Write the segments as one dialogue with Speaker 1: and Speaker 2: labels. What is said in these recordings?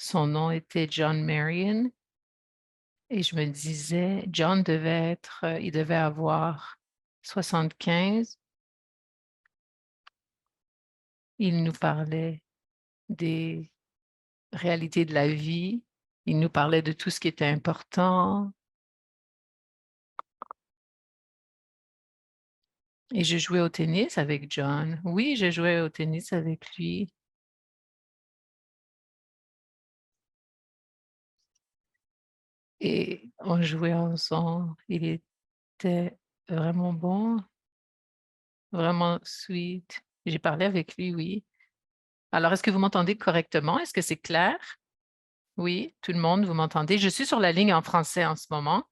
Speaker 1: Son nom était John Marion et je me disais, John il devait avoir 75. Il nous parlait des réalités de la vie. Il nous parlait de tout ce qui était important. Et je jouais au tennis avec John. Oui, je jouais au tennis avec lui. Et on jouait ensemble. Il était vraiment bon, vraiment sweet. J'ai parlé avec lui, oui. Alors, est-ce que vous m'entendez correctement? Est-ce que c'est clair? Oui, tout le monde, vous m'entendez? Je suis sur la ligne en français en ce moment.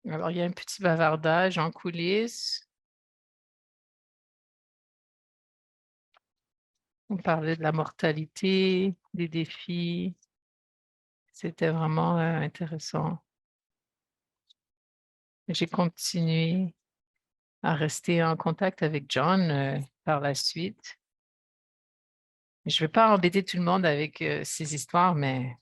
Speaker 1: Alors, il y a un petit bavardage en coulisses. On parlait de la mortalité, des défis. C'était vraiment intéressant. J'ai continué à rester en contact avec John par la suite. Je ne vais pas embêter tout le monde avec ces histoires, mais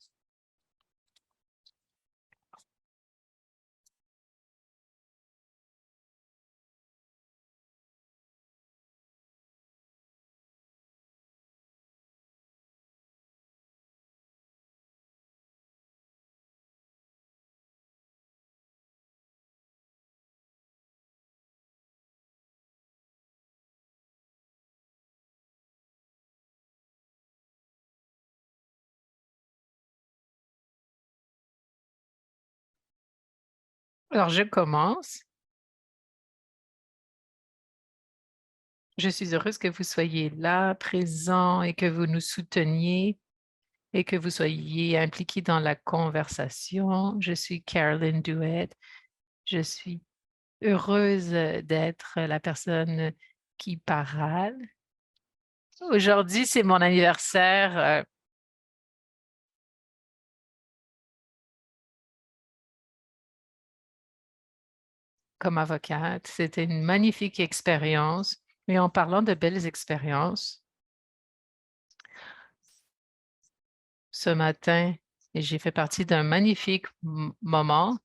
Speaker 1: alors je commence. Je suis heureuse que vous soyez là, présent et que vous nous souteniez et que vous soyez impliqués dans la conversation. Je suis Carolyn Douet. Je suis heureuse d'être la personne qui parle. Aujourd'hui, c'est mon anniversaire comme avocate. C'était une magnifique expérience. Et en parlant de belles expériences, ce matin, j'ai fait partie d'un magnifique moment.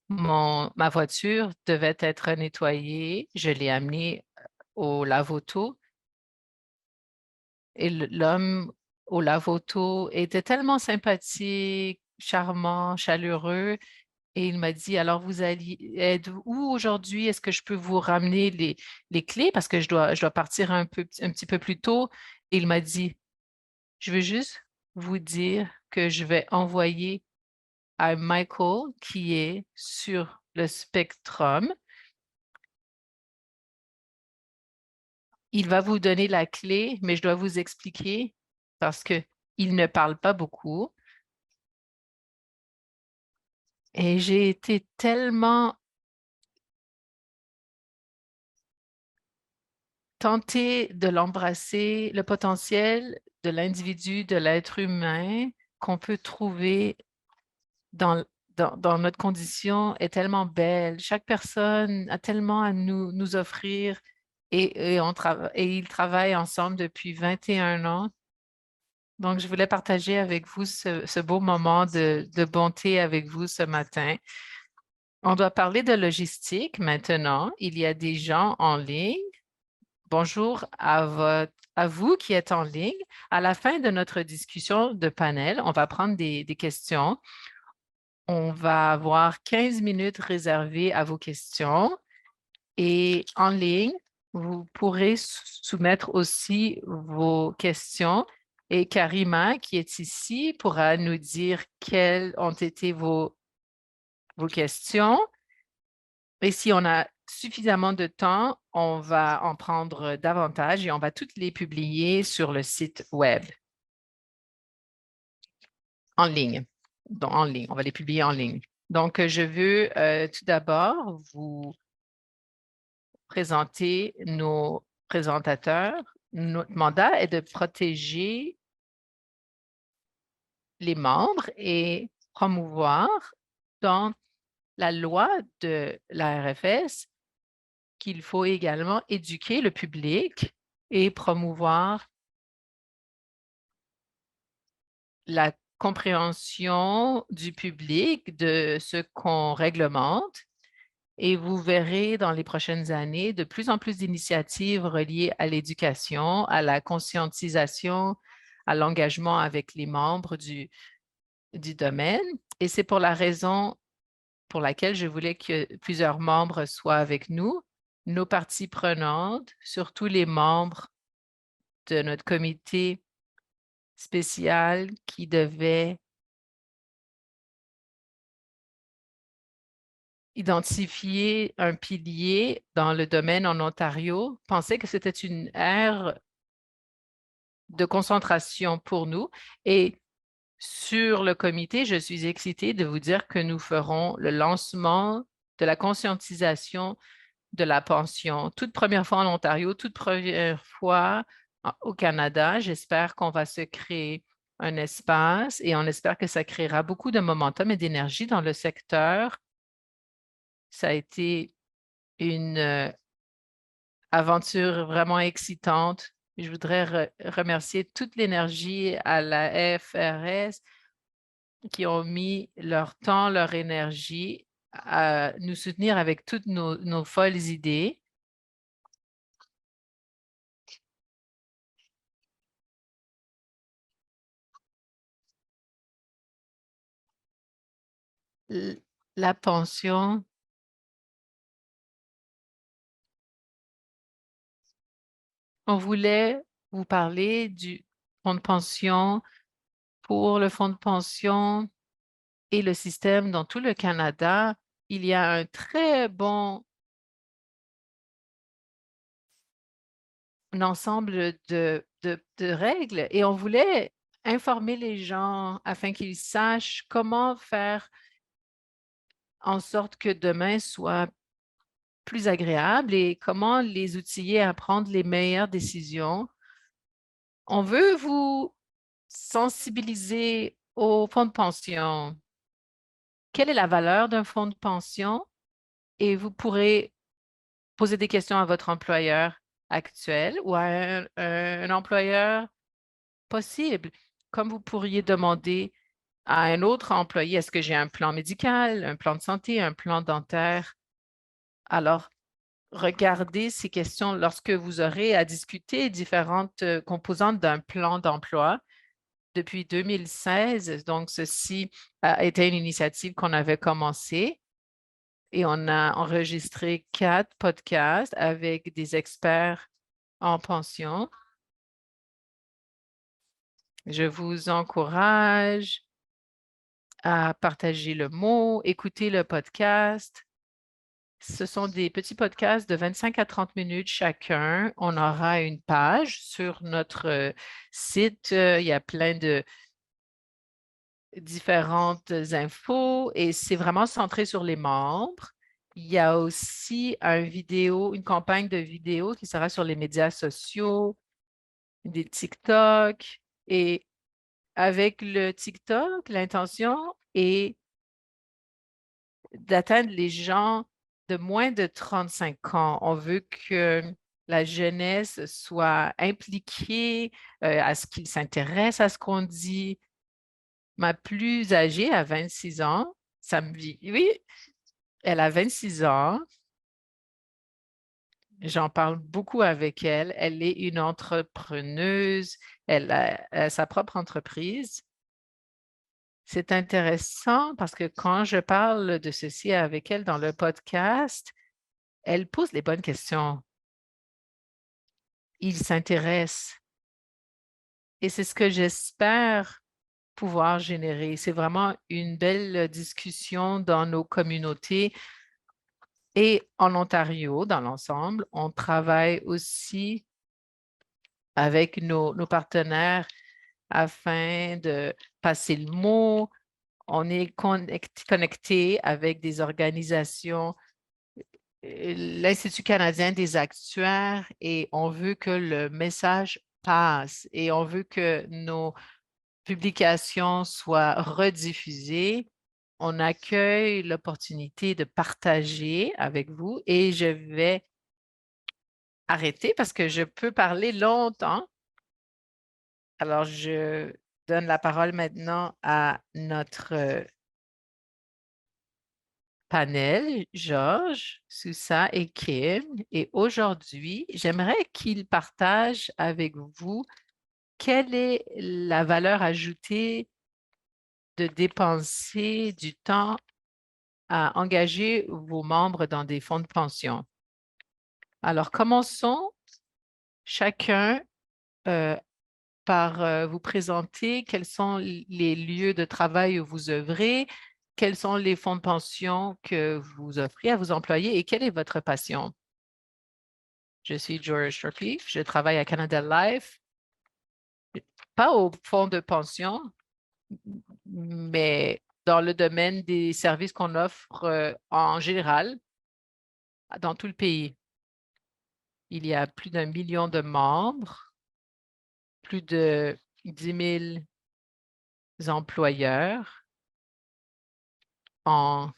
Speaker 1: Ma voiture devait être nettoyée. Je l'ai amenée au lave-auto et l'homme au lave-auto était tellement sympathique, charmant, chaleureux. Et il m'a dit, alors vous allez être où aujourd'hui? Est-ce que je peux vous ramener les clés parce que je dois partir un petit peu plus tôt? Et il m'a dit, je veux juste vous dire que je vais envoyer à Michael qui est sur le spectrum. Il va vous donner la clé, mais je dois vous expliquer parce que il ne parle pas beaucoup. Et j'ai été tellement tentée de l'embrasser, le potentiel de l'individu, de l'être humain qu'on peut trouver dans, dans notre condition est tellement belle. Chaque personne a tellement à nous offrir et ils travaillent ensemble depuis 21 ans. Donc, je voulais partager avec vous ce beau moment de bonté avec vous ce matin. On doit parler de logistique maintenant. Il y a des gens en ligne. Bonjour à vous qui êtes en ligne. À la fin de notre discussion de panel, on va prendre des questions. On va avoir 15 minutes réservées à vos questions et en ligne, vous pourrez soumettre aussi vos questions et Karima, qui est ici, pourra nous dire quelles ont été vos questions. Et si on a suffisamment de temps, on va en prendre davantage et on va toutes les publier sur le site web en ligne. Donc, en ligne, on va les publier en ligne. Donc, je veux tout d'abord vous présenter nos présentateurs. Notre mandat est de protéger les membres et promouvoir dans la loi de la RFS qu'il faut également éduquer le public et promouvoir la compréhension du public de ce qu'on réglemente. Et vous verrez dans les prochaines années de plus en plus d'initiatives reliées à l'éducation, à la conscientisation, à l'engagement avec les membres du domaine. Et c'est pour la raison pour laquelle je voulais que plusieurs membres soient avec nous, nos parties prenantes, surtout les membres de notre comité spécial qui devait identifier un pilier dans le domaine en Ontario, pensaient que c'était une ère de concentration pour nous. Et sur le comité, je suis excitée de vous dire que nous ferons le lancement de la conscientisation de la pension. Toute première fois en Ontario, toute première fois au Canada. J'espère qu'on va se créer un espace et on espère que ça créera beaucoup de momentum et d'énergie dans le secteur. Ça a été une aventure vraiment excitante. Je voudrais remercier toute l'énergie à la FRS qui ont mis leur temps, leur énergie à nous soutenir avec toutes nos folles idées. La pension, on voulait vous parler du fonds de pension. Pour le fonds de pension et le système dans tout le Canada, il y a un très bon ensemble de règles et on voulait informer les gens afin qu'ils sachent comment faire en sorte que demain soit plus agréable et comment les outiller à prendre les meilleures décisions. On veut vous sensibiliser au fonds de pension. Quelle est la valeur d'un fonds de pension? Et vous pourrez poser des questions à votre employeur actuel ou à un employeur possible, comme vous pourriez demander à un autre employé, est-ce que j'ai un plan médical, un plan de santé, un plan dentaire? Alors, regardez ces questions lorsque vous aurez à discuter différentes composantes d'un plan d'emploi. Depuis 2016, donc ceci a été une initiative qu'on avait commencée et on a enregistré 4 podcasts avec des experts en pension. Je vous encourage à partager le mot, écouter le podcast. Ce sont des petits podcasts de 25 à 30 minutes chacun. On aura une page sur notre site. Il y a plein de différentes infos et c'est vraiment centré sur les membres. Il y a aussi une campagne de vidéo qui sera sur les médias sociaux, des TikTok. Et avec le TikTok, l'intention est d'atteindre les gens de moins de 35 ans. On veut que la jeunesse soit impliquée à ce qu'ils s'intéressent à ce qu'on dit. Ma plus âgée a 26 ans. Ça me vit. Oui, elle a 26 ans. J'en parle beaucoup avec elle. Elle est une entrepreneuse. Elle a sa propre entreprise. C'est intéressant parce que quand je parle de ceci avec elle dans le podcast, elle pose les bonnes questions. Il s'intéresse. Et c'est ce que j'espère pouvoir générer. C'est vraiment une belle discussion dans nos communautés et en Ontario, dans l'ensemble. On travaille aussi avec nos partenaires afin de passer le mot. On est connecté avec des organisations, l'Institut canadien des actuaires, et on veut que le message passe et on veut que nos publications soient rediffusées. On accueille l'opportunité de partager avec vous et je vais arrêter parce que je peux parler longtemps. Alors, je donne la parole maintenant à notre panel, Georges, Sousa et Kim. Et aujourd'hui, j'aimerais qu'ils partagent avec vous quelle est la valeur ajoutée de dépenser du temps à engager vos membres dans des fonds de pension. Alors, commençons chacun euh, par vous présenter quels sont les lieux de travail où vous œuvrez, quels sont les fonds de pension que vous offrez à vos employés et quelle est votre passion. Je suis George Shortleaf, je travaille à Canada Life, pas au fonds de pension, mais dans le domaine des services qu'on offre en général dans tout le pays. Il y a plus d'1 million de membres, plus de 10 000 employeurs en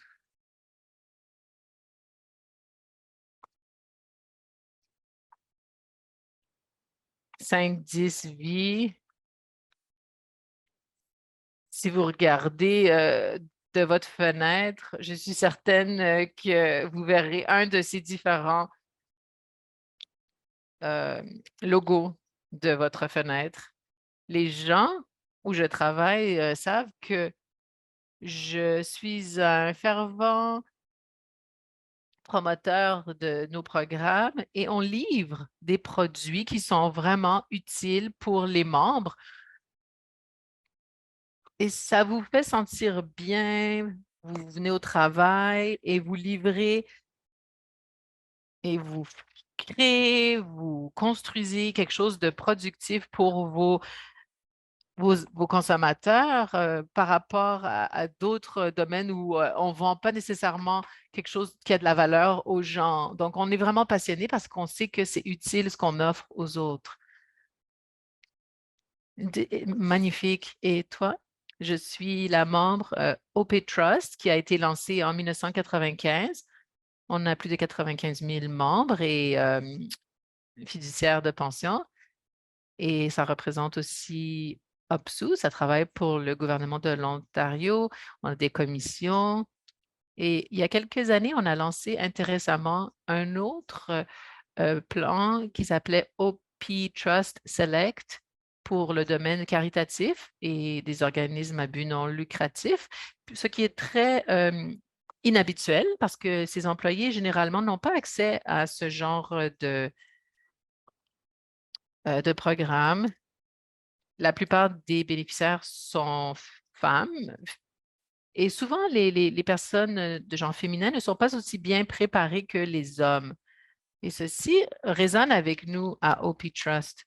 Speaker 1: 5-10 vies. Si vous regardez de votre fenêtre, je suis certaine que vous verrez un de ces différents euh, logos de votre fenêtre. Les gens où je travaille savent que je suis un fervent promoteur de nos programmes et on livre des produits qui sont vraiment utiles pour les membres et ça vous fait sentir bien. Vous venez au travail et vous livrez et vous créez, vous construisez quelque chose de productif pour vos consommateurs par rapport à d'autres domaines où on ne vend pas nécessairement quelque chose qui a de la valeur aux gens. Donc, on est vraiment passionné parce qu'on sait que c'est utile ce qu'on offre aux autres. Magnifique. Et toi? Je suis la membre OP Trust qui a été lancée en 1995. On a plus de 95 000 membres et fiduciaires de pension. Et ça représente aussi OPSU, ça travaille pour le gouvernement de l'Ontario. On a des commissions. Et il y a quelques années, on a lancé intéressamment un autre plan qui s'appelait OP Trust Select pour le domaine caritatif et des organismes à but non lucratif, ce qui est très inhabituel parce que ces employés, généralement, n'ont pas accès à ce genre de programme. La plupart des bénéficiaires sont femmes et souvent les personnes de genre féminin ne sont pas aussi bien préparées que les hommes. Et ceci résonne avec nous à OP Trust.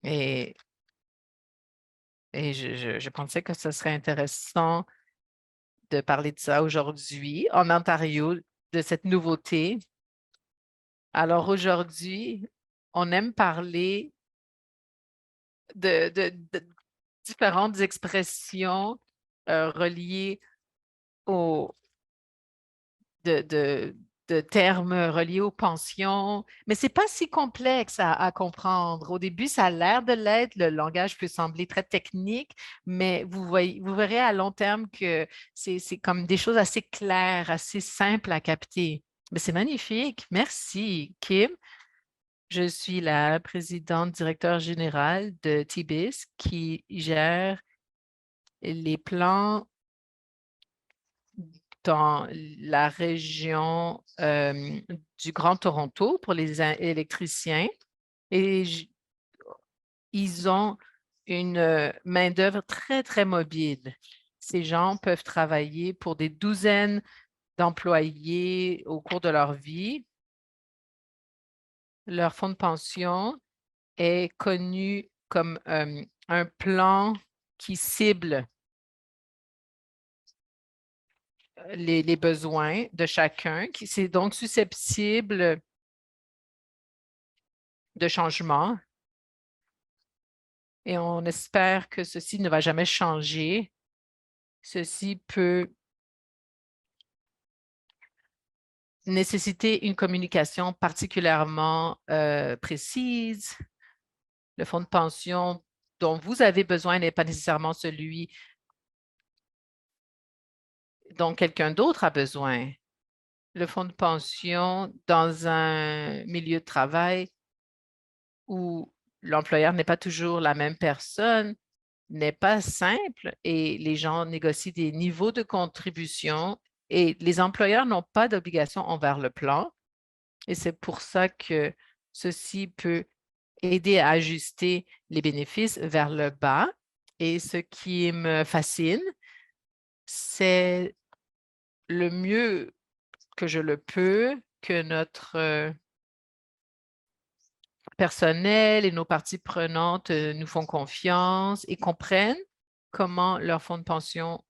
Speaker 1: Et, et je pensais que ce serait intéressant de parler de ça aujourd'hui en Ontario, de cette nouveauté. Alors aujourd'hui, on aime parler de différentes expressions reliées au, de, de termes reliés aux pensions, mais ce n'est pas si complexe à comprendre. Au début, ça a l'air de l'être. Le langage peut sembler très technique, mais vous verrez à long terme que c'est comme des choses assez claires, assez simples à capter. Mais c'est magnifique. Merci, Kim. Je suis la présidente directeur générale de TBIS qui gère les plans dans la région du Grand Toronto pour les électriciens et ils ont une main-d'œuvre très, très mobile. Ces gens peuvent travailler pour des douzaines d'employés au cours de leur vie. Leur fonds de pension est connu comme un plan qui cible les besoins de chacun, qui c'est donc susceptible de changement et on espère que ceci ne va jamais changer. Ceci peut nécessiter une communication particulièrement précise. Le fonds de pension dont vous avez besoin n'est pas nécessairement celui dont quelqu'un d'autre a besoin. Le fonds de pension dans un milieu de travail où l'employeur n'est pas toujours la même personne n'est pas simple et les gens négocient des niveaux de contribution et les employeurs n'ont pas d'obligation envers le plan. Et c'est pour ça que ceci peut aider à ajuster les bénéfices vers le bas. Et ce qui me fascine, c'est le mieux que je le peux que notre personnel et nos parties prenantes nous font confiance et comprennent comment leur fonds de pension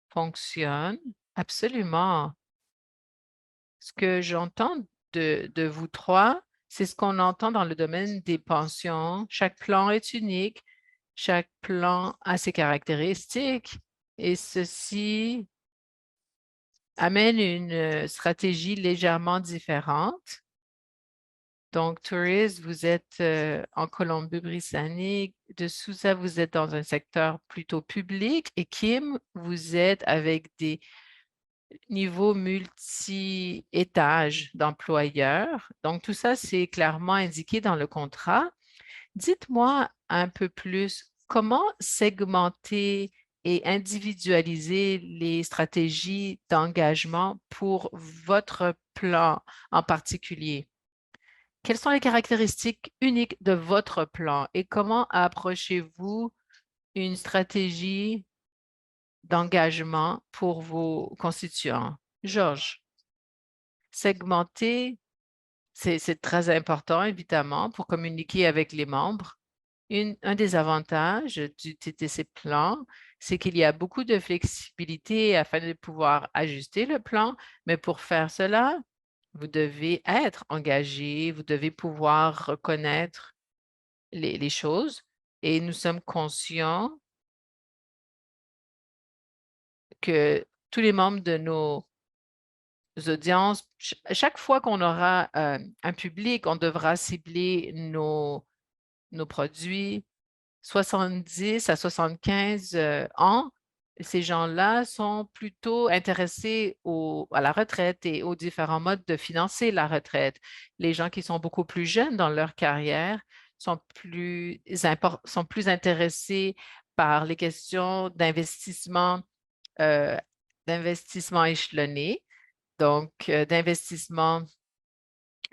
Speaker 1: fonctionne. Absolument. Ce que j'entends de vous trois, c'est ce qu'on entend dans le domaine des pensions. Chaque plan est unique, chaque plan a ses caractéristiques et ceci amène une stratégie légèrement différente. Donc, Tourisme, vous êtes en Colombie-Britannique. De Souza, vous êtes dans un secteur plutôt public. Et Kim, vous êtes avec des niveaux multi-étages d'employeurs. Donc, tout ça, c'est clairement indiqué dans le contrat. Dites-moi un peu plus comment segmenter et individualiser les stratégies d'engagement pour votre plan en particulier. Quelles sont les caractéristiques uniques de votre plan et comment approchez-vous une stratégie d'engagement pour vos constituants? Georges, segmenter, c'est très important, évidemment, pour communiquer avec les membres. Un des avantages du TTC plan, c'est qu'il y a beaucoup de flexibilité afin de pouvoir ajuster le plan, mais pour faire cela, vous devez être engagé, vous devez pouvoir reconnaître les choses et nous sommes conscients que tous les membres de nos audiences, chaque fois qu'on aura un public, on devra cibler nos produits 70 à 75 ans. Ces gens-là sont plutôt intéressés à la retraite et aux différents modes de financer la retraite. Les gens qui sont beaucoup plus jeunes dans leur carrière sont plus intéressés par les questions euh, d'investissement échelonné, donc d'investissement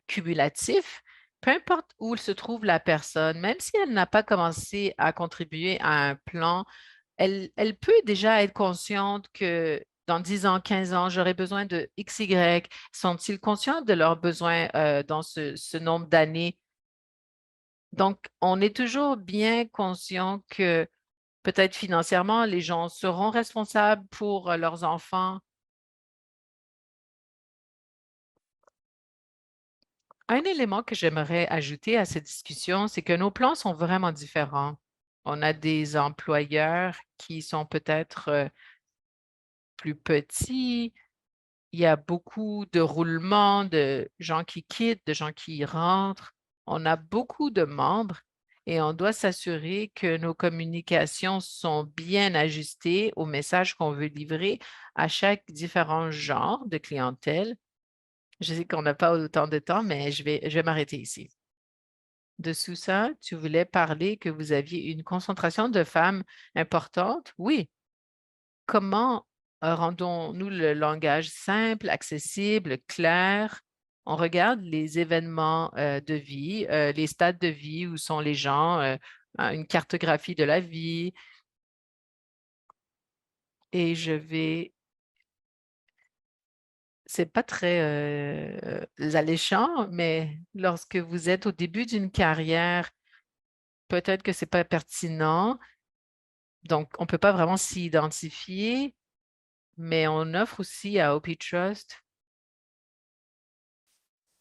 Speaker 1: cumulatif, peu importe où se trouve la personne, même si elle n'a pas commencé à contribuer à un plan, elle peut déjà être consciente que dans 10 ans, 15 ans, j'aurai besoin de X, Y. Sont-ils conscients de leurs besoins dans ce nombre d'années? Donc, on est toujours bien conscient que peut-être financièrement, les gens seront responsables pour leurs enfants. Un élément que j'aimerais ajouter à cette discussion, c'est que nos plans sont vraiment différents. On a des employeurs qui sont peut-être plus petits. Il y a beaucoup de roulements, de gens qui quittent, de gens qui rentrent. On a beaucoup de membres et on doit s'assurer que nos communications sont bien ajustées au message qu'on veut livrer à chaque différent genre de clientèle. Je sais qu'on n'a pas autant de temps, mais je vais m'arrêter ici. Dessous ça, tu voulais parler que vous aviez une concentration de femmes importante? Oui. Comment rendons-nous le langage simple, accessible, clair? On regarde les événements de vie, les stades de vie où sont les gens, une cartographie de la vie. Et c'est pas très alléchant, mais lorsque vous êtes au début d'une carrière, peut-être que c'est pas pertinent. Donc, on ne peut pas vraiment s'y identifier. mais on offre aussi à OP Trust.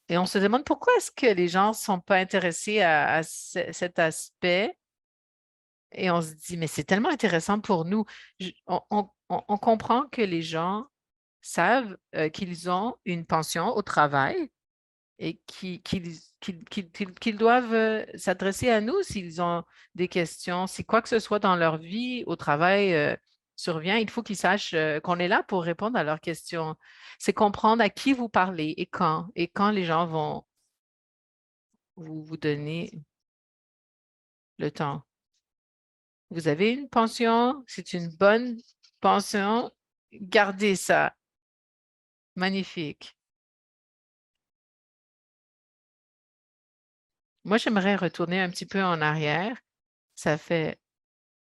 Speaker 1: Et on se demande pourquoi est-ce que les gens ne sont pas intéressés à cet aspect. Et on se dit, mais c'est tellement intéressant pour nous. On comprend que les gens savent qu'ils ont une pension au travail et qu'ils doivent s'adresser à nous s'ils ont des questions. Si quoi que ce soit dans leur vie au travail survient, il faut qu'ils sachent qu'on est là pour répondre à leurs questions. C'est comprendre à qui vous parlez et quand les gens vont vous donner le temps. Vous avez une pension, c'est une bonne pension, gardez ça. Magnifique. Moi, j'aimerais retourner un petit peu en arrière. Ça fait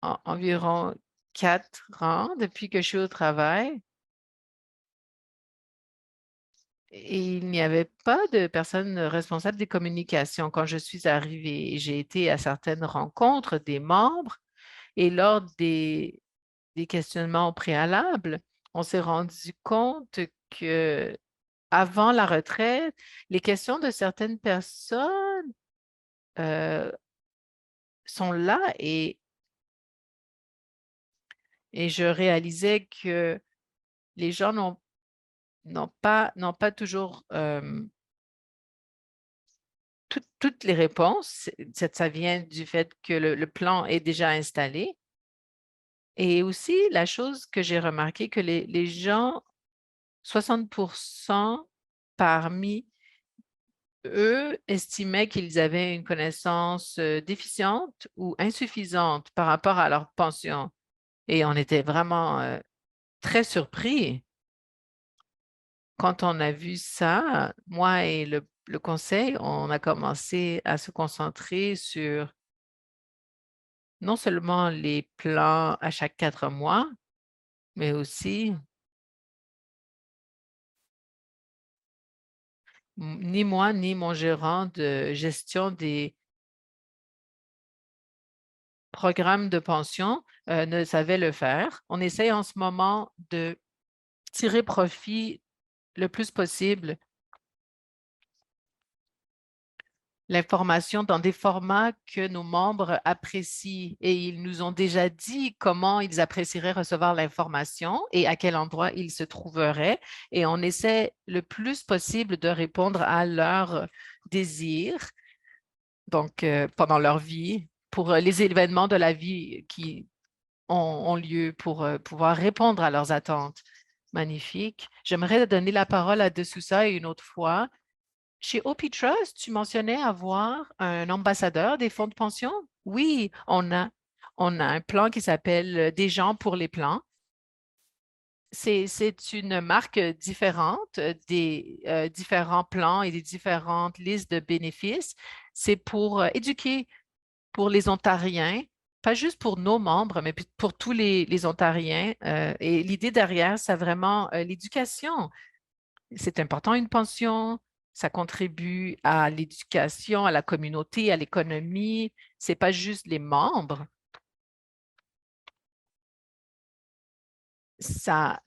Speaker 1: environ 4 ans depuis que je suis au travail et il n'y avait pas de personne responsable des communications quand je suis arrivée. J'ai été à certaines rencontres des membres et lors des questionnements préalables, on s'est rendu compte que avant la retraite, les questions de certaines personnes euh, sont là et je réalisais que les gens n'ont pas toujours toutes les réponses. Ça vient du fait que le plan est déjà installé. Et aussi, la chose que j'ai remarqué, que les gens, 60% parmi eux estimaient qu'ils avaient une connaissance déficiente ou insuffisante par rapport à leur pension. Et on était vraiment très surpris quand on a vu ça. Moi et le conseil, on a commencé à se concentrer sur non seulement les plans à chaque 4 mois, mais aussi ni moi ni mon gérant de gestion des programmes de pension ne savaient le faire. On essaye en ce moment de tirer profit le plus possible l'information dans des formats que nos membres apprécient et ils nous ont déjà dit comment ils apprécieraient recevoir l'information et à quel endroit ils se trouveraient. Et on essaie le plus possible de répondre à leurs désirs, donc pendant leur vie, pour les événements de la vie qui ont lieu pour pouvoir répondre à leurs attentes. Magnifique. J'aimerais donner la parole à De Souza une autre fois. Chez OP Trust, tu mentionnais avoir un ambassadeur des fonds de pension? Oui, on a un plan qui s'appelle Des gens pour les plans. C'est une marque différente des différents plans et des différentes listes de bénéfices. C'est pour éduquer pour les Ontariens, pas juste pour nos membres, mais pour tous les Ontariens. Et l'idée derrière, c'est vraiment l'éducation. C'est important, une pension. Ça contribue à l'éducation, à la communauté, à l'économie. C'est pas juste les membres. Ça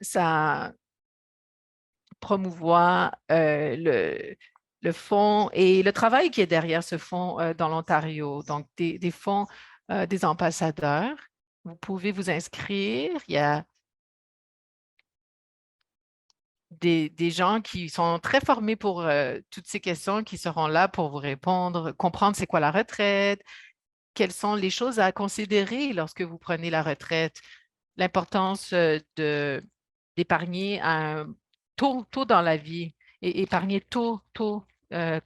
Speaker 1: promouvoit le fonds et le travail qui est derrière ce fonds dans l'Ontario. Donc, des fonds des ambassadeurs. Vous pouvez vous inscrire. Il y a des gens qui sont très formés pour toutes ces questions qui seront là pour vous répondre, comprendre c'est quoi la retraite, quelles sont les choses à considérer lorsque vous prenez la retraite, l'importance d'épargner tôt dans la vie et épargner tôt,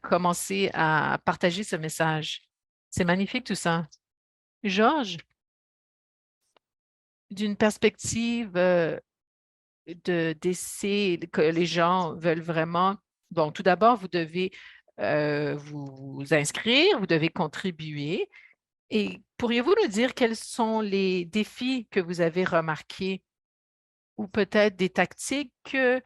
Speaker 1: commencer à partager ce message. C'est magnifique tout ça. Georges, d'une perspective d'essai que les gens veulent vraiment, bon, tout d'abord, vous devez vous inscrire, vous devez contribuer. Et pourriez-vous nous dire quels sont les défis que vous avez remarqués ou peut-être des tactiques que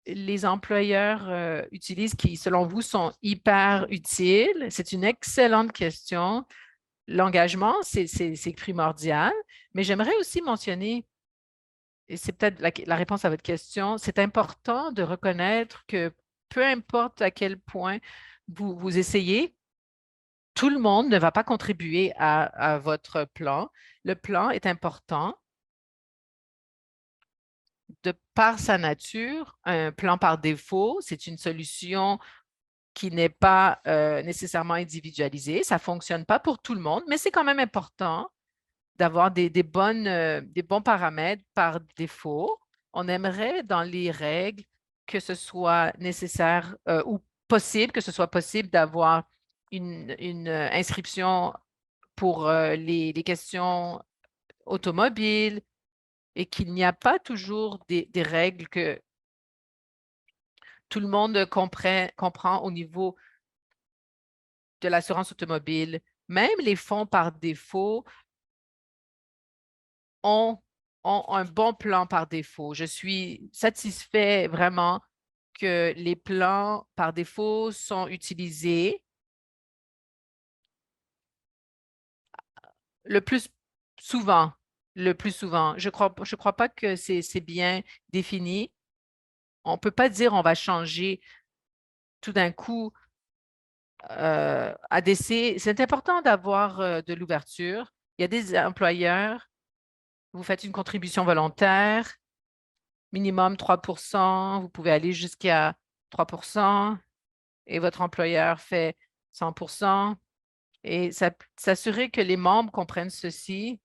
Speaker 1: les employeurs utilisent qui, selon vous, sont hyper utiles? C'est une excellente question. L'engagement, c'est primordial, mais j'aimerais aussi mentionner et c'est peut-être la réponse à votre question, c'est important de reconnaître que peu importe à quel point vous essayez, tout le monde ne va pas contribuer à votre plan. Le plan est important de par sa nature. Un plan par défaut, c'est une solution qui n'est pas nécessairement individualisée. Ça ne fonctionne pas pour tout le monde, mais c'est quand même important d'avoir des bons paramètres par défaut. On aimerait dans les règles que ce soit nécessaire ou possible, que ce soit possible d'avoir une inscription pour les questions automobiles et qu'il n'y a pas toujours des règles que tout le monde comprend au niveau de l'assurance automobile. Même les fonds par défaut ont, ont un bon plan par défaut. Je suis satisfait vraiment que les plans par défaut sont utilisés le plus souvent. Le plus souvent. Je crois pas que c'est bien défini. On ne peut pas dire on va changer tout d'un coup ADC. C'est important d'avoir de l'ouverture. Il y a des employeurs, vous faites une contribution volontaire, minimum 3%, vous pouvez aller jusqu'à 3% et votre employeur fait 100%. Et s'assurer que les membres comprennent ceci,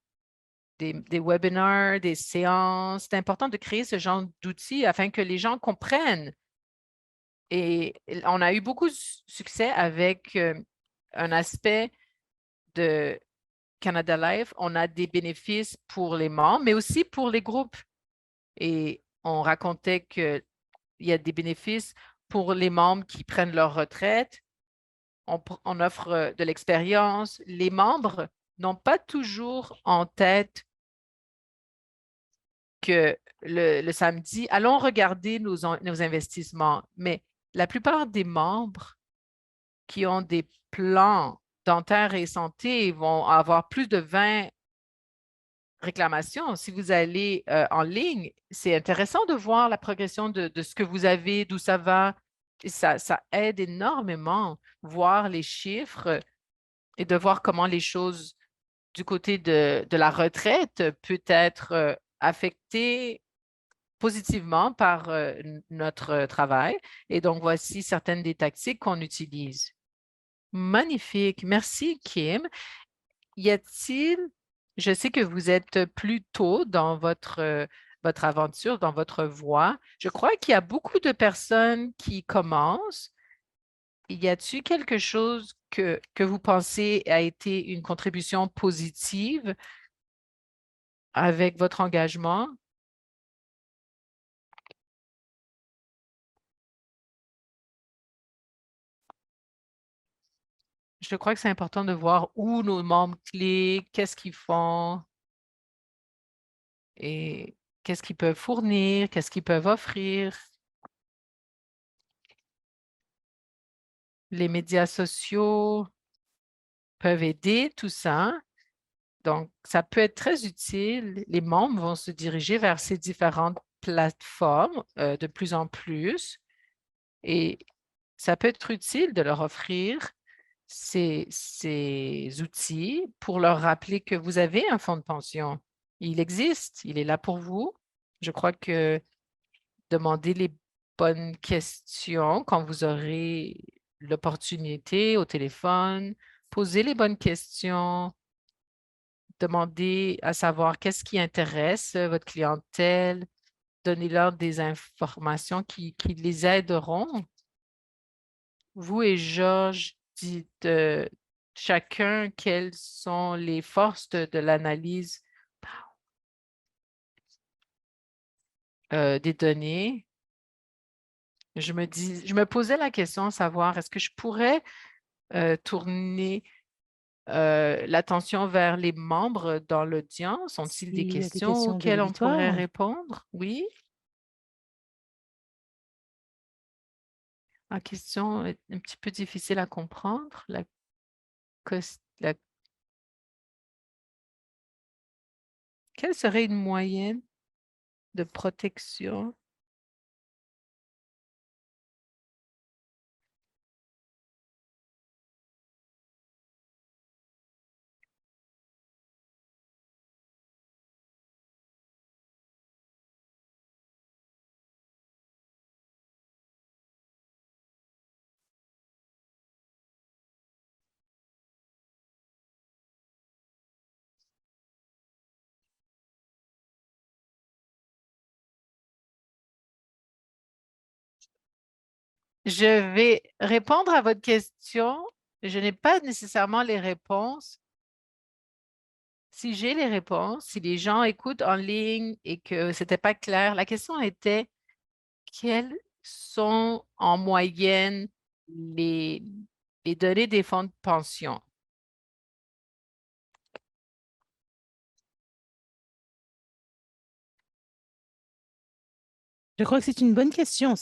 Speaker 1: des webinars, des séances. C'est important de créer ce genre d'outils afin que les gens comprennent. Et on a eu beaucoup de succès avec un aspect de Canada Life. On a des bénéfices pour les membres, mais aussi pour les groupes. Et on racontait qu'il y a des bénéfices pour les membres qui prennent leur retraite. On offre de l'expérience. Les membres n'ont pas toujours en tête que le samedi, allons regarder nos investissements. Mais la plupart des membres qui ont des plans dentaires et santé vont avoir plus de 20 réclamations. Si vous allez en ligne, c'est intéressant de voir la progression de ce que vous avez, d'où ça va. Et ça aide énormément, voir les chiffres et de voir comment les choses du côté de la retraite peut être affectées positivement par notre travail. Et donc, voici certaines des tactiques qu'on utilise. Magnifique. Merci, Kim. Y a-t-il, je sais que vous êtes plus tôt dans votre aventure, dans votre voie. Je crois qu'il y a beaucoup de personnes qui commencent. Y a-t-il quelque chose que vous pensez a été une contribution positive avec votre engagement? Je crois que c'est important de voir où nos membres clés, qu'est-ce qu'ils font et qu'est-ce qu'ils peuvent fournir, qu'est-ce qu'ils peuvent offrir. Les médias sociaux peuvent aider tout ça. Donc, ça peut être très utile. Les membres vont se diriger vers ces différentes plateformes de plus en plus et ça peut être utile de leur offrir ces outils pour leur rappeler que vous avez un fonds de pension. Il existe, il est là pour vous. Je crois que demander les bonnes questions quand vous aurez l'opportunité au téléphone, poser les bonnes questions, demander à savoir qu'est-ce qui intéresse votre clientèle, donnez-leur des informations qui les aideront. Vous et Georges, dites chacun quelles sont les forces de l'analyse des données. Je me posais la question de savoir est-ce que je pourrais tourner l'attention vers les membres dans l'audience? Ont-ils des
Speaker 2: S'il y a des
Speaker 1: questions
Speaker 2: questions de
Speaker 1: auxquelles on pourrait
Speaker 2: l'auditoire,
Speaker 1: répondre? Oui. La question est un petit peu difficile à comprendre. La- quelle serait une moyenne? de protection. Je vais répondre à votre question. Je n'ai pas nécessairement les réponses. Si j'ai les réponses, si les gens écoutent en ligne et que c'était pas clair, la question était quelles sont en moyenne les, les données des fonds de pension?
Speaker 2: Je crois que c'est une bonne question.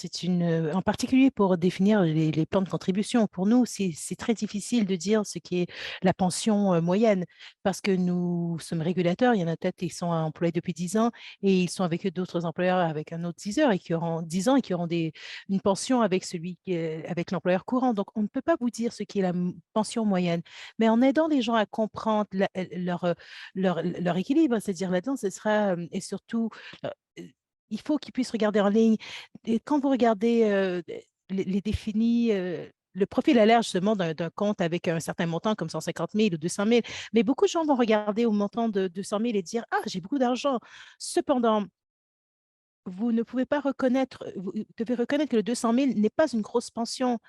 Speaker 2: En particulier pour définir les plans de contribution. Pour nous, c'est très difficile de dire ce qui est la pension moyenne parce que nous sommes régulateurs. Il y en a peut-être qui sont employés depuis 10 ans et ils sont avec d'autres employeurs avec un autre 10 heures et qui auront 10 ans et qui auront une pension avec avec l'employeur courant. Donc, on ne peut pas vous dire ce qui est la pension moyenne. Mais en aidant les gens à comprendre leur équilibre, c'est-à-dire là-dedans, ce sera, et surtout, euh, il faut qu'ils puissent regarder en ligne. Et quand vous regardez les définis, le profil a l'air justement d'un compte avec un certain montant comme 150 000 ou 200 000, mais beaucoup de gens vont regarder au montant de 200 000 et dire, ah, j'ai beaucoup d'argent. Cependant, vous ne pouvez pas reconnaître, vous devez reconnaître que le 200 000 n'est pas une grosse pension.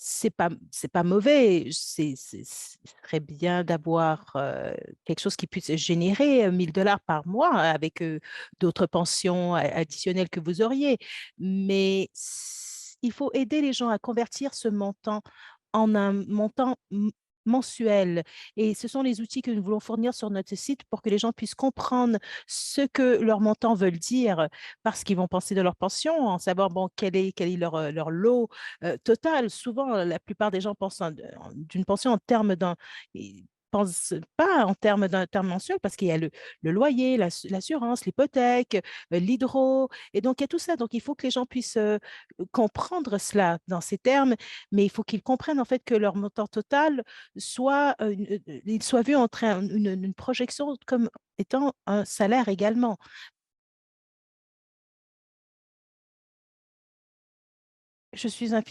Speaker 2: C'est pas mauvais. Ce serait bien d'avoir quelque chose qui puisse générer 1 000 $ par mois avec d'autres pensions additionnelles que vous auriez. Mais il faut aider les gens à convertir ce montant en un montant mensuel. Et ce sont les outils que nous voulons fournir sur notre site pour que les gens puissent comprendre ce que leurs montants veulent dire parce qu'ils vont penser de leur pension, en savoir bon, quel est leur lot total. Souvent, la plupart des gens pensent d'une pension en termes d'un. Ils pensent pas en termes d'un terme mensuel parce qu'il y a le loyer, l'assurance, l'hypothèque, l'hydro. Et donc, il y a tout ça. Donc, il faut que les gens puissent comprendre cela dans ces termes, mais il faut qu'ils comprennent en fait que leur montant total soit, il soit vu entre une projection comme étant un salaire également. Je suis un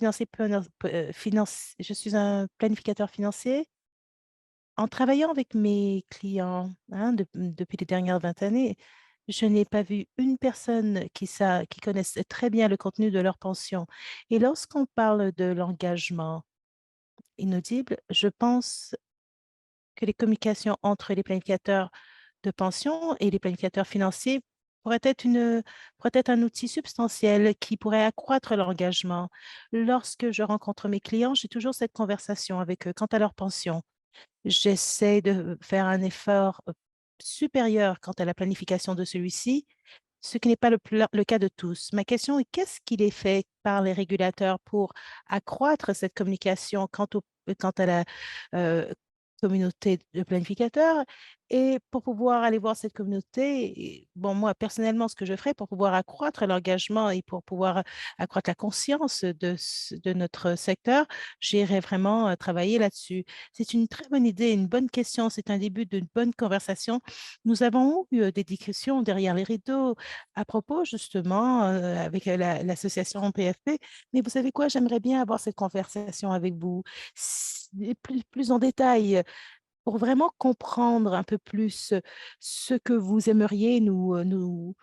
Speaker 2: je suis un planificateur financier. En travaillant avec mes clients depuis les dernières 20 années, je n'ai pas vu une personne qui connaisse très bien le contenu de leur pension. Et lorsqu'on parle de l'engagement inaudible, je pense que les communications entre les planificateurs de pension et les planificateurs financiers pourraient être un outil substantiel qui pourrait accroître l'engagement. Lorsque je rencontre mes clients, j'ai toujours cette conversation avec eux quant à leur pension. J'essaie de faire un effort supérieur quant à la planification de celui-ci, ce qui n'est pas le cas de tous. Ma question est, qu'est-ce qu'il est fait par les régulateurs pour accroître cette communication quant à la euh, communauté de planificateurs et pour pouvoir aller voir cette communauté, bon, moi, personnellement, ce que je ferais pour pouvoir accroître l'engagement et pour pouvoir accroître la conscience de notre secteur, j'irais vraiment travailler là-dessus. C'est une très bonne idée, une bonne question. C'est un début d'une bonne conversation. Nous avons eu des discussions derrière les rideaux à propos justement avec l'association PFP. Mais vous savez quoi, j'aimerais bien avoir cette conversation avec vous plus en détail pour vraiment comprendre un peu plus ce que vous aimeriez nous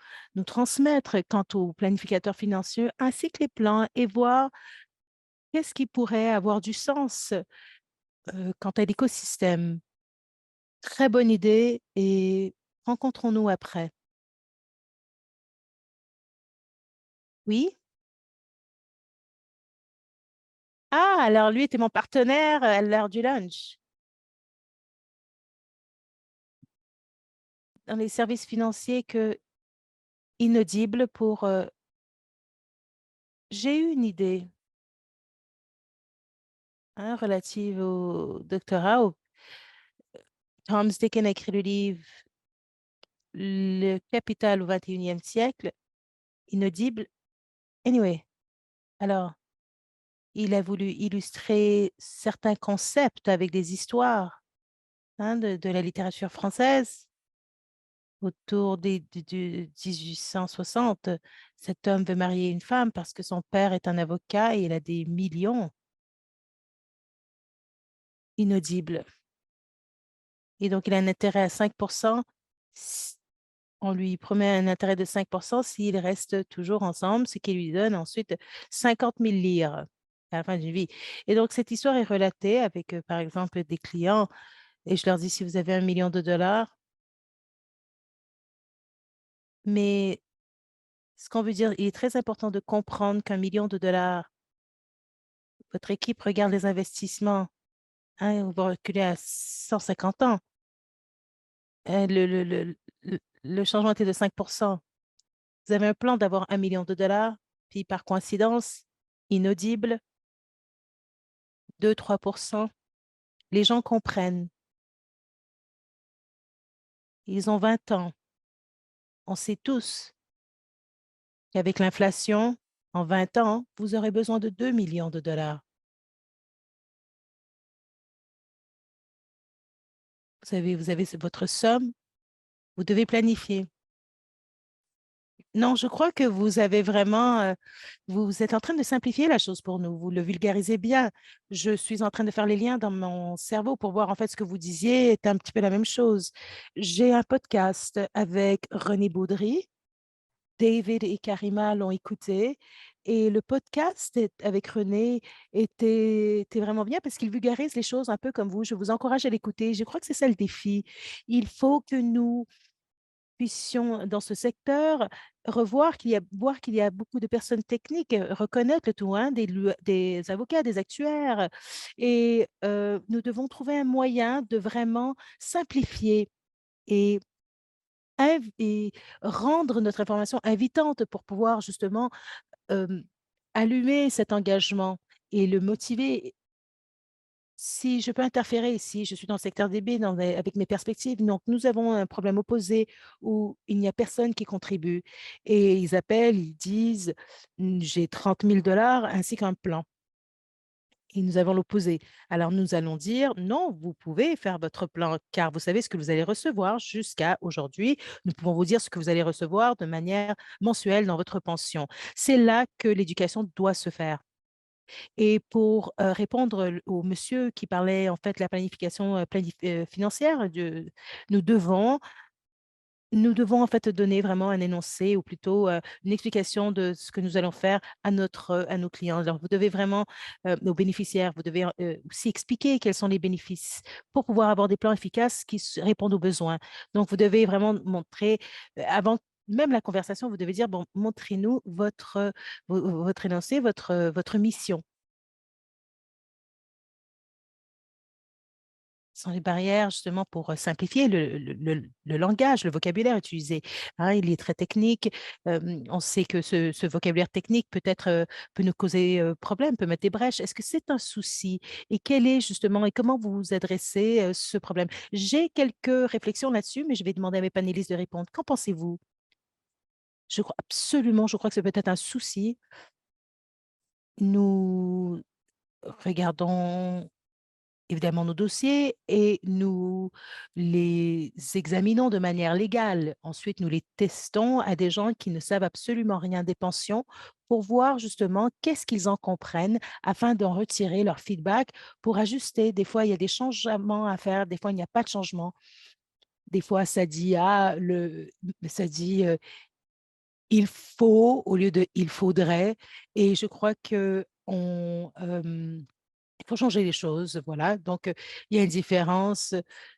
Speaker 2: transmettre quant aux planificateurs financiers ainsi que les plans et voir qu'est-ce qui pourrait avoir du sens quant à l'écosystème. Très bonne idée et rencontrons-nous après. Oui? Ah, alors lui était mon partenaire à l'heure du lunch. Dans les services financiers que inaudibles pour... j'ai eu une idée relative au doctorat. Tom Dickens a écrit le livre le capital au 21e siècle, inaudible. Anyway, alors, il a voulu illustrer certains concepts avec des histoires, hein, de la littérature française autour du 1860. Cet homme veut marier une femme parce que son père est un avocat et il a des millions. Inaudible. Et donc, il a un intérêt à 5%. On lui promet un intérêt de 5% s'ils restent toujours ensemble, ce qui lui donne ensuite 50 000 livres à la fin d'une vie. Et donc, cette histoire est relatée avec, par exemple, des clients. Et je leur dis, si vous avez 1 million de dollars, mais ce qu'on veut dire, il est très important de comprendre qu'1 million de dollars, votre équipe regarde les investissements, hein, on va reculer à 150 ans. Le changement était de 5%. Vous avez un plan d'avoir 1 million de dollars, puis par coïncidence, inaudible, 2-3%. Les gens comprennent. Ils ont 20 ans. On sait tous qu'avec l'inflation, en 20 ans, vous aurez besoin de 2 millions de dollars. Vous avez votre somme, vous devez planifier. Non, je crois que vous avez vraiment, vous êtes en train de simplifier la chose pour nous. Vous le vulgarisez bien. Je suis en train de faire les liens dans mon cerveau pour voir en fait ce que vous disiez est un petit peu la même chose. J'ai un podcast avec René Baudry. David et Karima l'ont écouté et le podcast avec René était vraiment bien parce qu'il vulgarise les choses un peu comme vous. Je vous encourage à l'écouter. Je crois que c'est ça le défi. Il faut que nous puissions, dans ce secteur, voir qu'il y a beaucoup de personnes techniques, reconnaître le tout, hein, des avocats, des actuaires. Et nous devons trouver un moyen de vraiment simplifier et, et rendre notre information invitante pour pouvoir justement euh, allumer cet engagement et le motiver. Si je peux interférer ici, je suis dans le secteur des baies avec mes perspectives. Donc, nous avons un problème opposé où il n'y a personne qui contribue. Et ils appellent, ils disent, j'ai 30 000 dollars ainsi qu'un plan. Et nous avons l'opposé. Alors, nous allons dire, non, vous pouvez faire votre plan, car vous savez ce que vous allez recevoir jusqu'à aujourd'hui. Nous pouvons vous dire ce que vous allez recevoir de manière mensuelle dans votre pension. C'est là que l'éducation doit se faire. Et pour répondre au monsieur qui parlait en fait de la planification financière, nous devons, nous devons en fait donner vraiment un énoncé ou plutôt une explication de ce que nous allons faire à nos clients. Alors, vous devez vraiment, nos bénéficiaires, vous devez aussi expliquer quels sont les bénéfices pour pouvoir avoir des plans efficaces qui répondent aux besoins. Donc, vous devez vraiment montrer, avant même la conversation, vous devez dire, bon, montrez-nous votre énoncé, votre mission. Sont les barrières justement pour simplifier le langage, le vocabulaire utilisé, hein. Il est très technique. On sait que ce vocabulaire technique peut-être peut nous causer problème, peut mettre des brèches. Est-ce que c'est un souci? Et quel est justement, et comment vous vous adressez ce problème? J'ai quelques réflexions là-dessus, mais je vais demander à mes panélistes de répondre. Qu'en pensez-vous? Je crois absolument, je crois que c'est peut-être un souci. Nous regardons évidemment nos dossiers et nous les examinons de manière légale. Ensuite, nous les testons à des gens qui ne savent absolument rien des pensions pour voir justement qu'est-ce qu'ils en comprennent afin d'en retirer leur feedback pour ajuster. Des fois, il y a des changements à faire, des fois, il n'y a pas de changement. Des fois, ça dit, ça dit il faut au lieu de il faudrait. Et je crois que il faut changer les choses, voilà. Donc, il y a une différence.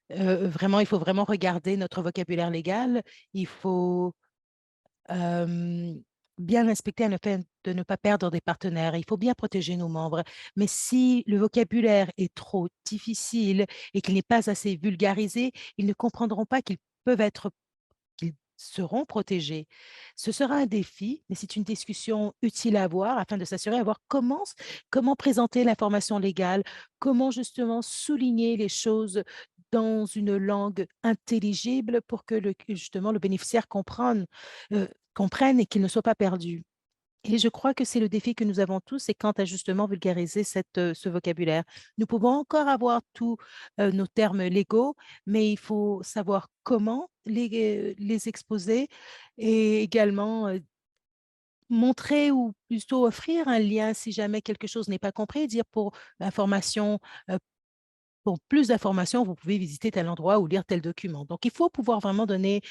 Speaker 2: Vraiment, il faut vraiment regarder notre vocabulaire légal. Il faut bien inspecter afin de ne pas perdre des partenaires. Il faut bien protéger nos membres. Mais si le vocabulaire est trop difficile et qu'il n'est pas assez vulgarisé, ils ne comprendront pas qu'ils seront protégés. Ce sera un défi, mais c'est une discussion utile à avoir afin de s'assurer à voir comment présenter l'information légale, comment justement souligner les choses dans une langue intelligible pour que justement le bénéficiaire comprenne et qu'il ne soit pas perdu. Et je crois que c'est le défi que nous avons tous, c'est quant à justement vulgariser ce vocabulaire. Nous pouvons encore avoir tous nos termes légaux, mais il faut savoir comment les exposer et également montrer ou plutôt offrir un lien si jamais quelque chose n'est pas compris, dire pour information pour plus d'informations, vous pouvez visiter tel endroit ou lire tel document. Donc, il faut pouvoir vraiment donner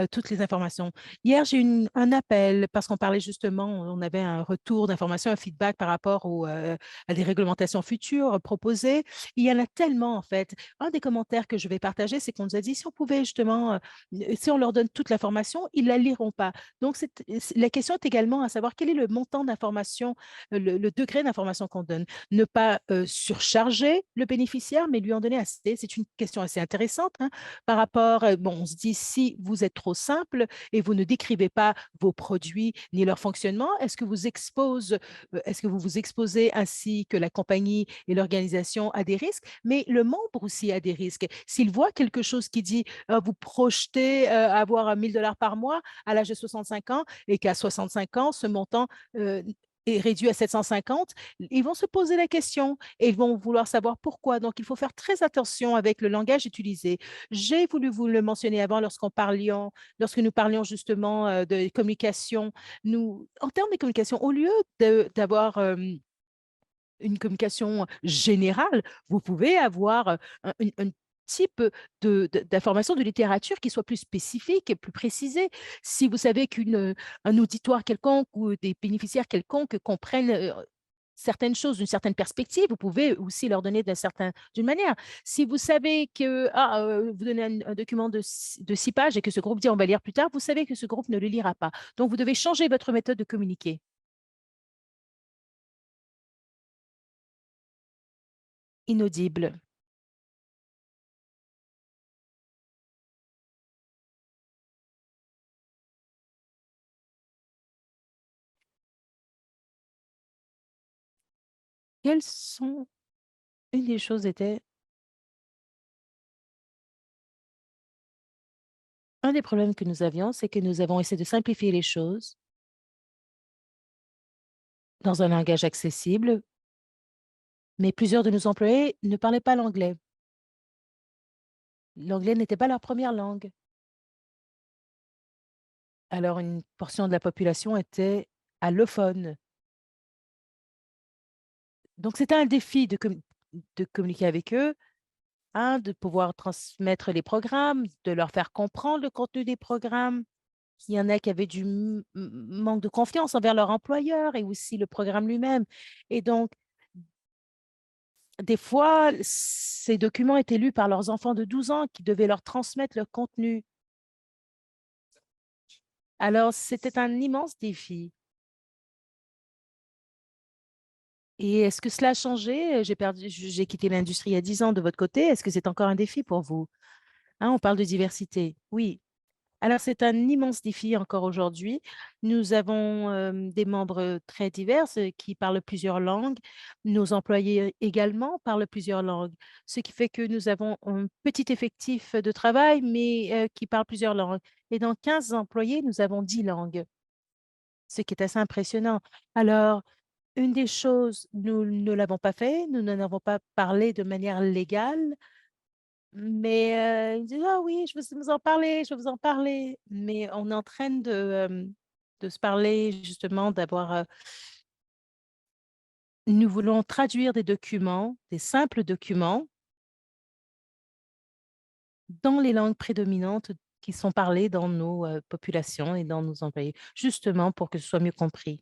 Speaker 2: toutes les informations. Hier, j'ai eu un appel parce qu'on parlait justement, on avait un retour d'informations, un feedback par rapport à des réglementations futures proposées. Il y en a tellement, en fait. Un des commentaires que je vais partager, c'est qu'on nous a dit si on pouvait justement, si on leur donne toute l'information, ils ne la liront pas. Donc, la question est également à savoir quel est le montant d'information, le degré d'information qu'on donne. Ne pas surcharger le bénéficiaire, mais lui en donner assez. C'est une question assez intéressante hein, par rapport, bon, on se dit, si vous êtes trop simple et vous ne décrivez pas vos produits ni leur fonctionnement, est-ce que vous vous exposez ainsi que la compagnie et l'organisation à des risques, mais le membre aussi a des risques. S'il voit quelque chose qui dit, vous projetez avoir 1 000 $ par mois à l'âge de 65 ans et qu'à 65 ans, ce montant est réduit à 750, ils vont se poser la question et ils vont vouloir savoir pourquoi. Donc, il faut faire très attention avec le langage utilisé. J'ai voulu vous le mentionner avant lorsque nous parlions justement de communication. En termes de communication, au lieu d'avoir une communication générale, vous pouvez avoir un type d'information de littérature qui soit plus spécifique et plus précisée. Si vous savez qu'un auditoire quelconque ou des bénéficiaires quelconques comprennent certaines choses d'une certaine perspective, vous pouvez aussi leur donner d'une manière. Si vous savez que vous donnez un document de 6 pages et que ce groupe dit on va lire plus tard, vous savez que ce groupe ne le lira pas. Donc, vous devez changer votre méthode de communiquer. Inaudible. Quelles sont Une des choses était un des problèmes que nous avions, c'est que nous avons essayé de simplifier les choses dans un langage accessible, mais plusieurs de nos employés ne parlaient pas l'anglais. L'anglais n'était pas leur première langue. Alors, une portion de la population était allophone. Donc, c'était un défi de communiquer avec eux, hein, de pouvoir transmettre les programmes, de leur faire comprendre le contenu des programmes. Il y en a qui avaient du manque de confiance envers leur employeur et aussi le programme lui-même. Et donc, des fois, ces documents étaient lus par leurs enfants de 12 ans qui devaient leur transmettre le contenu. Alors, c'était un immense défi. Et est-ce que cela a changé? J'ai quitté l'industrie il y a 10 ans de votre côté. Est-ce que c'est encore un défi pour vous? Hein, on parle de diversité. Oui. Alors, c'est un immense défi encore aujourd'hui. Nous avons des membres très divers qui parlent plusieurs langues. Nos employés également parlent plusieurs langues, ce qui fait que nous avons un petit effectif de travail, mais qui parle plusieurs langues. Et dans 15 employés, nous avons 10 langues, ce qui est assez impressionnant. Alors, une des choses, nous ne l'avons pas fait, nous n'en avons pas parlé de manière légale, mais ils disent: «Ah oui, je veux vous en parler, je veux vous en parler». Mais on est en train de se parler justement nous voulons traduire des documents, des simples documents dans les langues prédominantes qui sont parlées dans nos, populations et dans nos employés, justement pour que ce soit mieux compris.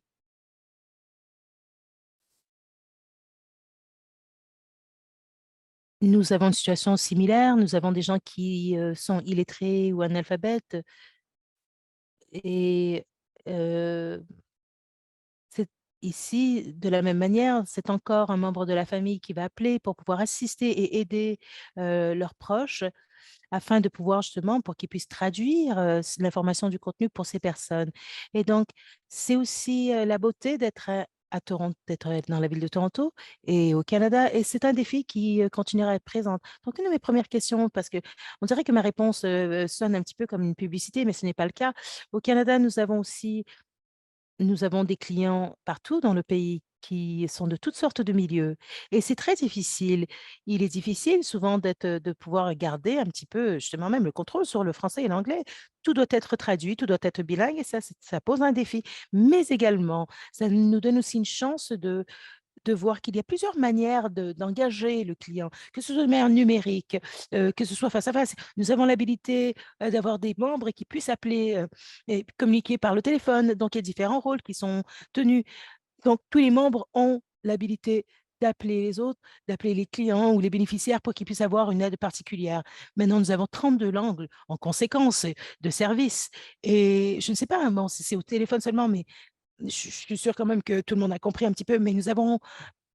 Speaker 2: Nous avons une situation similaire, nous avons des gens qui, sont illettrés ou analphabètes et heu c'est ici, de la même manière, c'est encore un membre de la famille qui va appeler pour pouvoir assister et aider, leurs proches afin de pouvoir justement pour qu'ils puissent traduire, l'information du contenu pour ces personnes et donc c'est aussi, la beauté d'être, à Toronto, d'être dans la ville de Toronto et au Canada. Et c'est un défi qui continuera à être présent. Donc, une de mes premières questions, parce que on dirait que ma réponse sonne un petit peu comme une publicité, mais ce n'est pas le cas. Au Canada, nous avons des clients partout dans le pays qui sont de toutes sortes de milieux et c'est très difficile. Il est difficile souvent de pouvoir garder un petit peu, justement, même le contrôle sur le français et l'anglais. Tout doit être traduit, tout doit être bilingue et ça pose un défi. Mais également, ça nous donne aussi une chance de voir qu'il y a plusieurs manières d'engager le client, que ce soit de manière numérique, que ce soit face à face. Nous avons l'habilité d'avoir des membres qui puissent appeler et communiquer par le téléphone. Donc, il y a différents rôles qui sont tenus. Donc, tous les membres ont l'habilité d'appeler les autres, d'appeler les clients ou les bénéficiaires pour qu'ils puissent avoir une aide particulière. Maintenant, nous avons 32 langues en conséquence de services. Et je ne sais pas, bon, c'est au téléphone seulement, mais je suis sûre quand même que tout le monde a compris un petit peu, mais nous avons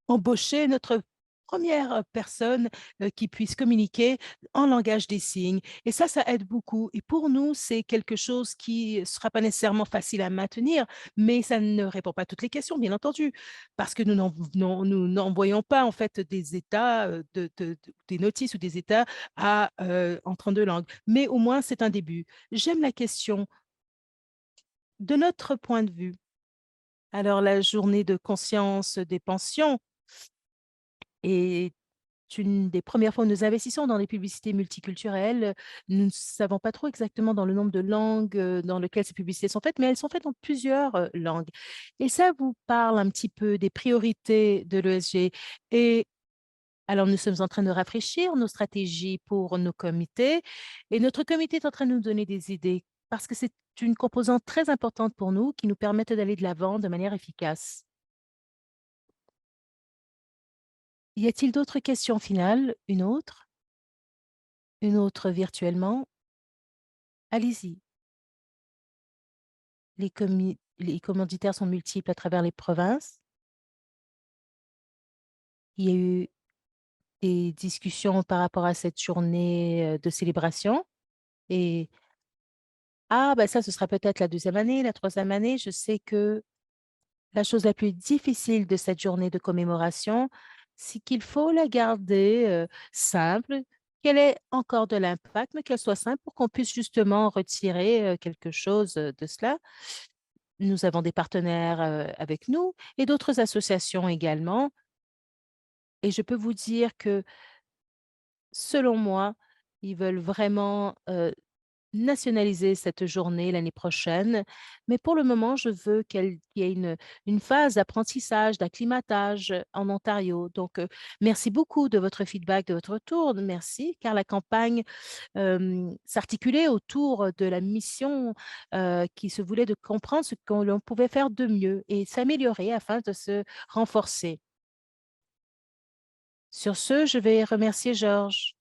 Speaker 2: embauché notre première personne qui puisse communiquer en langage des signes. Et ça aide beaucoup. Et pour nous, c'est quelque chose qui ne sera pas nécessairement facile à maintenir, mais ça ne répond pas à toutes les questions, bien entendu, parce que nous n'envoyons pas en fait des états, des notices ou des états en 32 langues. Mais au moins, c'est un début. J'aime la question. De notre point de vue, alors, la journée de conscience des pensions est une des premières fois où nous investissons dans des publicités multiculturelles. Nous ne savons pas trop exactement dans le nombre de langues dans lesquelles ces publicités sont faites, mais elles sont faites dans plusieurs langues. Et ça vous parle un petit peu des priorités de l'ESG. Et alors, nous sommes en train de rafraîchir nos stratégies pour nos comités et notre comité est en train de nous donner des idées parce que c'est une composante très importante pour nous qui nous permet d'aller de l'avant de manière efficace. Y a-t-il d'autres questions finales? Une autre? Une autre virtuellement? Allez-y. Les commanditaires sont multiples à travers les provinces. Il y a eu des discussions par rapport à cette journée de célébration. Et bah ça, ce sera peut-être la deuxième année, la troisième année. Je sais que la chose la plus difficile de cette journée de commémoration, c'est qu'il faut la garder simple, qu'elle ait encore de l'impact, mais qu'elle soit simple pour qu'on puisse justement retirer quelque chose de cela. Nous avons des partenaires avec nous et d'autres associations également. Et je peux vous dire que, selon moi, ils veulent vraiment nationaliser cette journée l'année prochaine. Mais pour le moment, je veux qu'il y ait une phase d'apprentissage, d'acclimatage en Ontario. Donc, merci beaucoup de votre feedback, de votre retour. Merci, car la campagne s'articulait autour de la mission qui se voulait de comprendre ce qu'on pouvait faire de mieux et s'améliorer afin de se renforcer. Sur ce, je vais remercier Georges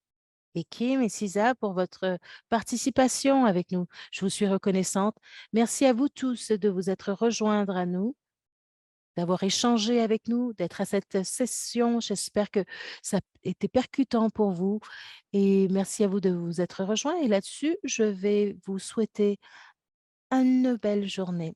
Speaker 2: et Kim et Cisa pour votre participation avec nous. Je vous suis reconnaissante. Merci à vous tous de vous être rejoindre à nous, d'avoir échangé avec nous, d'être à cette session. J'espère que ça a été percutant pour vous et merci à vous de vous être rejoints. Et là-dessus, je vais vous souhaiter une belle journée.